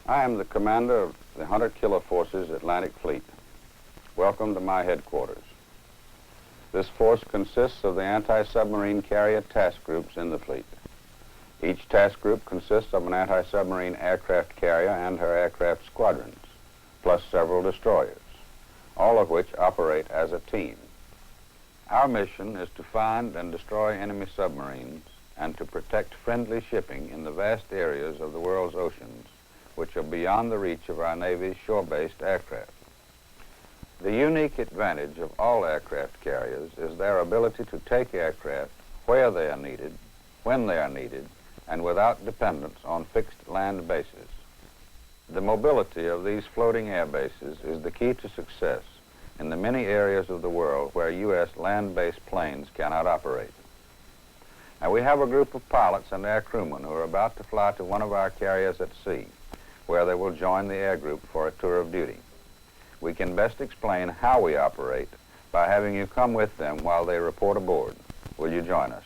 I am the commander of the Hunter Killer Force's Atlantic Fleet. Welcome to my headquarters. This force consists of the Anti-Submarine Carrier Task Groups in the fleet. Each task group consists of an anti-submarine aircraft carrier and her aircraft squadrons, plus several destroyers, all of which operate as a team. Our mission is to find and destroy enemy submarines and to protect friendly shipping in the vast areas of the world's oceans, which are beyond the reach of our Navy's shore-based aircraft. The unique advantage of all aircraft carriers is their ability to take aircraft where they are needed, when they are needed, and without dependence on fixed land bases. The mobility of these floating air bases is the key to success in the many areas of the world where U.S. land-based planes cannot operate. Now, we have a group of pilots and air crewmen who are about to fly to one of our carriers at sea, where they will join the air group for a tour of duty. We can best explain how we operate by having you come with them while they report aboard. Will you join us?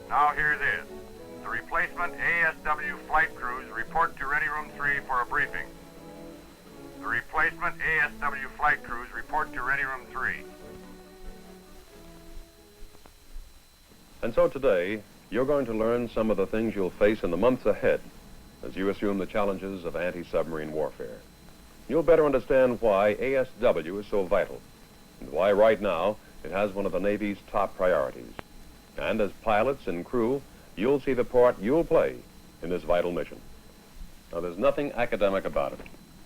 Now hear this. The replacement ASW flight crews report to Ready Room 3 for a briefing. The replacement ASW flight crews report to Ready Room 3. And so today, you're going to learn some of the things you'll face in the months ahead as you assume the challenges of anti-submarine warfare. You'll better understand why ASW is so vital and why right now it has one of the Navy's top priorities. And as pilots and crew, you'll see the part you'll play in this vital mission. Now, there's nothing academic about it.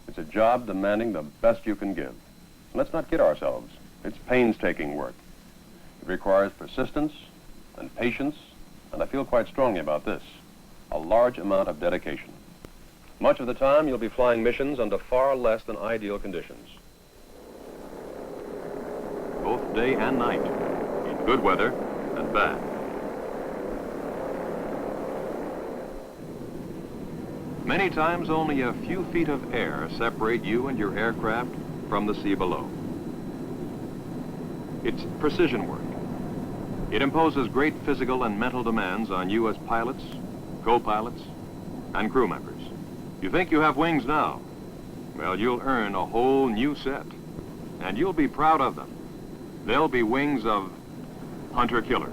It's a job demanding the best you can give. Let's not kid ourselves. It's painstaking work. It requires persistence and patience, and I feel quite strongly about this, a large amount of dedication. Much of the time, you'll be flying missions under far less than ideal conditions, both day and night, in good weather and bad. Many times only a few feet of air separate you and your aircraft from the sea below. It's precision work. It imposes great physical and mental demands on you as pilots, co-pilots, and crew members. You think you have wings now? Well, you'll earn a whole new set, and you'll be proud of them. They'll be wings of hunter killers.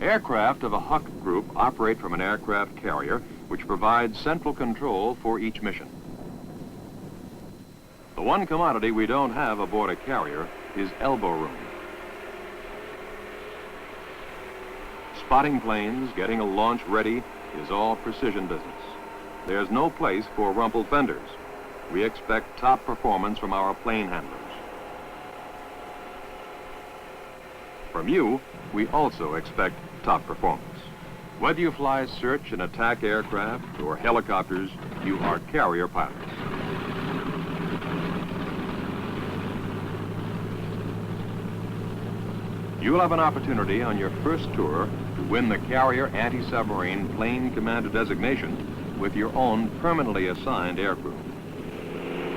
Aircraft of a Huck group operate from an aircraft carrier which provides central control for each mission. The one commodity we don't have aboard a carrier is elbow room. Spotting planes, getting a launch ready is all precision business. There's no place for rumpled fenders. We expect top performance from our plane handlers. From you, we also expect top performance. Whether you fly search and attack aircraft or helicopters, you are carrier pilots. You'll have an opportunity on your first tour to win the Carrier Anti-Submarine Plane Commander designation with your own permanently assigned aircrew.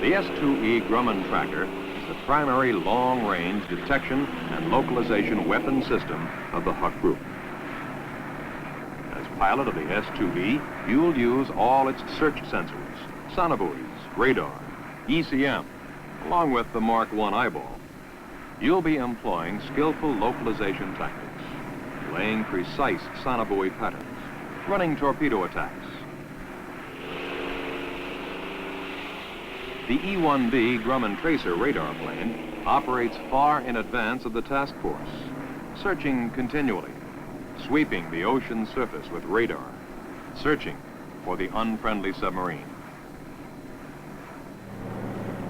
The S-2E Grumman Tracker is the primary long-range detection and localization weapon system of the Huck Group. pilot of the S-2E, you'll use all its search sensors, sonobuoys, radar, ECM, along with the Mark I eyeball. You'll be employing skillful localization tactics, laying precise sonobuoy patterns, running torpedo attacks. The E1B Grumman Tracer radar plane operates far in advance of the task force, searching continually, sweeping the ocean surface with radar, searching for the unfriendly submarine.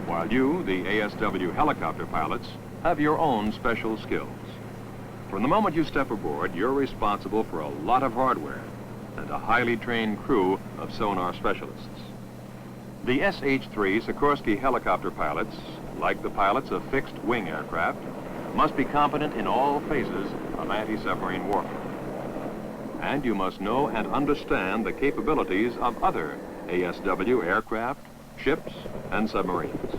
While you, the ASW helicopter pilots, have your own special skills. From the moment you step aboard, you're responsible for a lot of hardware and a highly trained crew of sonar specialists. The SH-3 Sikorsky helicopter pilots, like the pilots of fixed-wing aircraft, must be competent in all phases of anti-submarine warfare. And you must know and understand the capabilities of other ASW aircraft, ships, and submarines.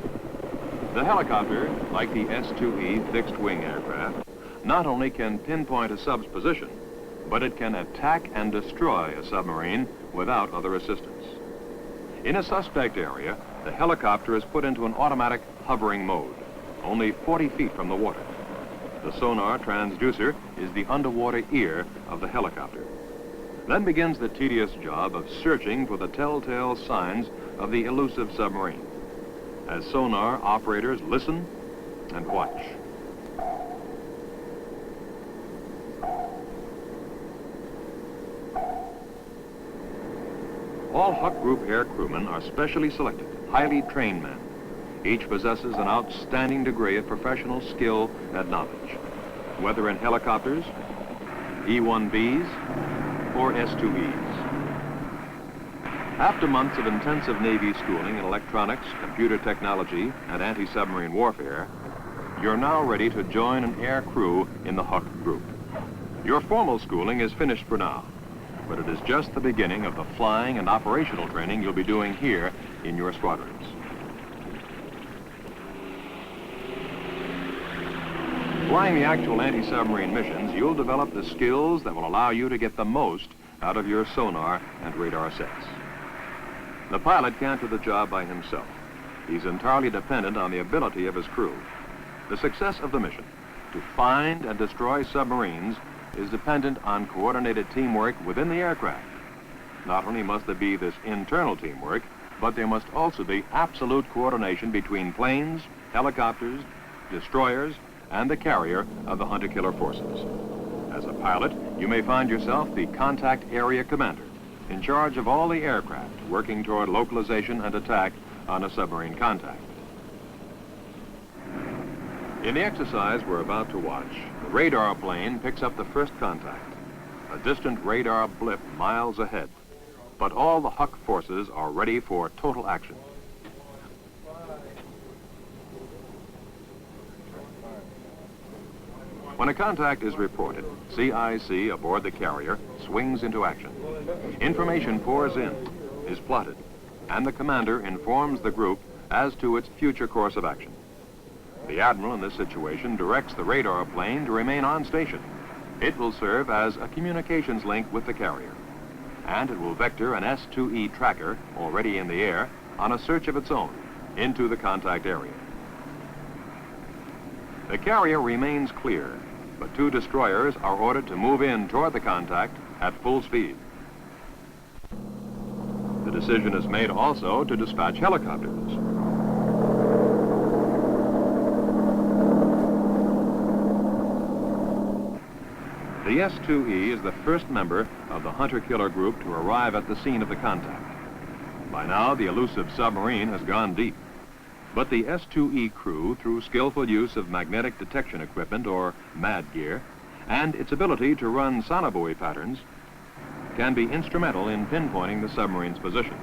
The helicopter, like the S-2E fixed-wing aircraft, not only can pinpoint a sub's position, but it can attack and destroy a submarine without other assistance. In a suspect area, the helicopter is put into an automatic hovering mode, only 40 feet from the water. The sonar transducer is the underwater ear of the helicopter. Then begins the tedious job of searching for the telltale signs of the elusive submarine, as sonar operators listen and watch. All Huck Group air crewmen are specially selected, highly trained men. Each possesses an outstanding degree of professional skill and knowledge, whether in helicopters, E1Bs, or S-2Es. After months of intensive Navy schooling in electronics, computer technology, and anti-submarine warfare, you're now ready to join an air crew in the Huck Group. Your formal schooling is finished for now, but it is just the beginning of the flying and operational training you'll be doing here in your squadrons. Flying the actual anti-submarine missions, you'll develop the skills that will allow you to get the most out of your sonar and radar sets. The pilot can't do the job by himself. He's entirely dependent on the ability of his crew. The success of the mission, to find and destroy submarines, is dependent on coordinated teamwork within the aircraft. Not only must there be this internal teamwork, but there must also be absolute coordination between planes, helicopters, destroyers, and the carrier of the hunter-killer forces. As a pilot, you may find yourself the contact area commander, in charge of all the aircraft working toward localization and attack on a submarine contact. In the exercise we're about to watch, the radar plane picks up the first contact, a distant radar blip miles ahead. But all the Huck forces are ready for total action. When a contact is reported, CIC aboard the carrier swings into action. Information pours in, is plotted, and the commander informs the group as to its future course of action. The admiral in this situation directs the radar plane to remain on station. It will serve as a communications link with the carrier, and it will vector an S-2E Tracker, already in the air, on a search of its own, into the contact area. The carrier remains clear, but two destroyers are ordered to move in toward the contact at full speed. The decision is made also to dispatch helicopters. The S-2E is the first member of the hunter-killer group to arrive at the scene of the contact. By now, the elusive submarine has gone deep. But the S-2E crew, through skillful use of magnetic detection equipment, or MAD gear, and its ability to run sonobuoy patterns, can be instrumental in pinpointing the submarine's position.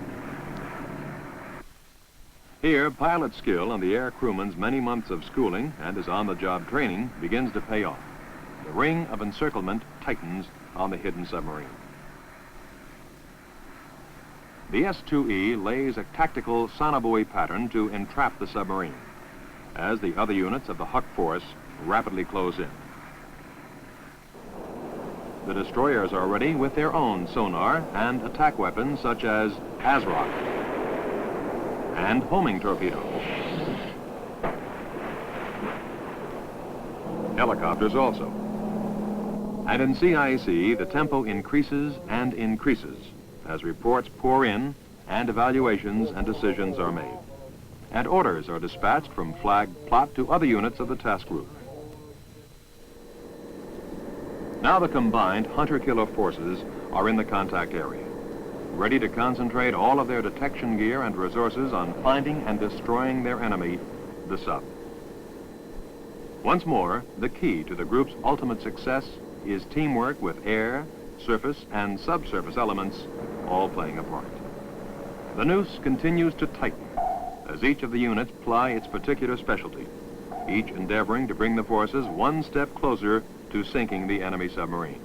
Here, pilot skill and the air crewman's many months of schooling and his on-the-job training begins to pay off. The ring of encirclement tightens on the hidden submarine. The S-2E lays a tactical sonobuoy pattern to entrap the submarine, as the other units of the Huck force rapidly close in. the destroyers are ready with their own sonar and attack weapons such as ASROC and homing torpedoes. Helicopters also. And in CIC, the tempo increases and increases as reports pour in and evaluations and decisions are made. And orders are dispatched from flag plot to other units of the task group. Now the combined hunter-killer forces are in the contact area, ready to concentrate all of their detection gear and resources on finding and destroying their enemy, the sub. Once more, the key to the group's ultimate success is teamwork with air, surface, and subsurface elements all playing a part. The noose continues to tighten as each of the units ply its particular specialty, each endeavoring to bring the forces one step closer to sinking the enemy submarine.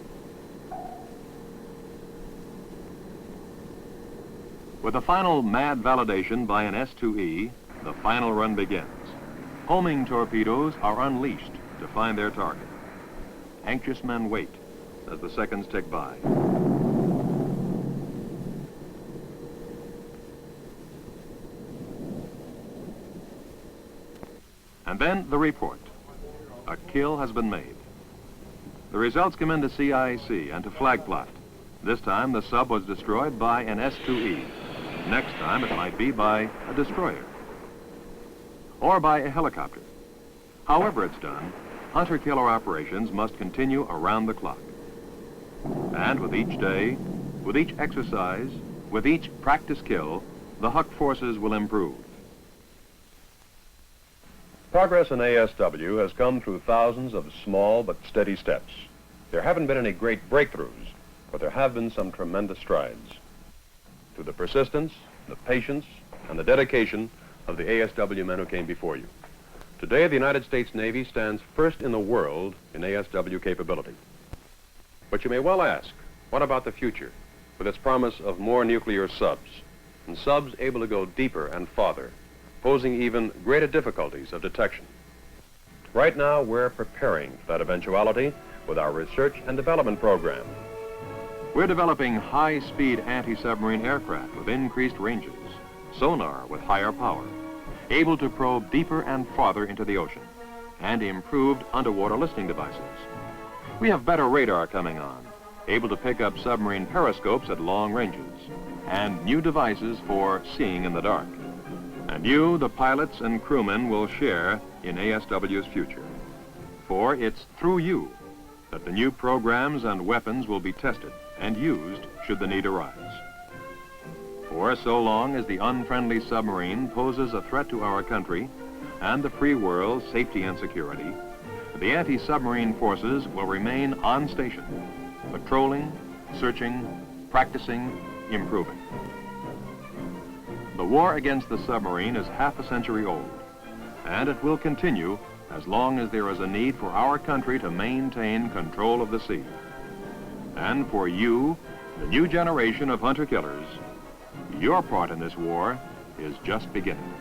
With the final mad validation by an S-2E, the final run begins. Homing torpedoes are unleashed to find their target. Anxious men wait as the seconds tick by. And then the report. A kill has been made. The results come into CIC and to flag plot. This time the sub was destroyed by an S-2E. Next time it might be by a destroyer or by a helicopter. However it's done, hunter-killer operations must continue around the clock. And with each day, with each exercise, with each practice kill, the Huck forces will improve. Progress in ASW has come through thousands of small but steady steps. There haven't been any great breakthroughs, but there have been some tremendous strides. Through the persistence, the patience, and the dedication of the ASW men who came before you. Today, the United States Navy stands first in the world in ASW capability. But you may well ask, what about the future, with its promise of more nuclear subs, and subs able to go deeper and farther, posing even greater difficulties of detection? Right now, we're preparing for that eventuality with our research and development program. We're developing high-speed anti-submarine aircraft with increased ranges, sonar with higher power, able to probe deeper and farther into the ocean, and improved underwater listening devices. We have better radar coming on, able to pick up submarine periscopes at long ranges, and new devices for seeing in the dark. And you, the pilots and crewmen, will share in ASW's future. For it's through you that the new programs and weapons will be tested and used should the need arise. For so long as the unfriendly submarine poses a threat to our country and the free world's safety and security, the anti-submarine forces will remain on station, patrolling, searching, practicing, improving. The war against the submarine is half a century old, and it will continue as long as there is a need for our country to maintain control of the sea. And for you, the new generation of hunter-killers, your part in this war is just beginning.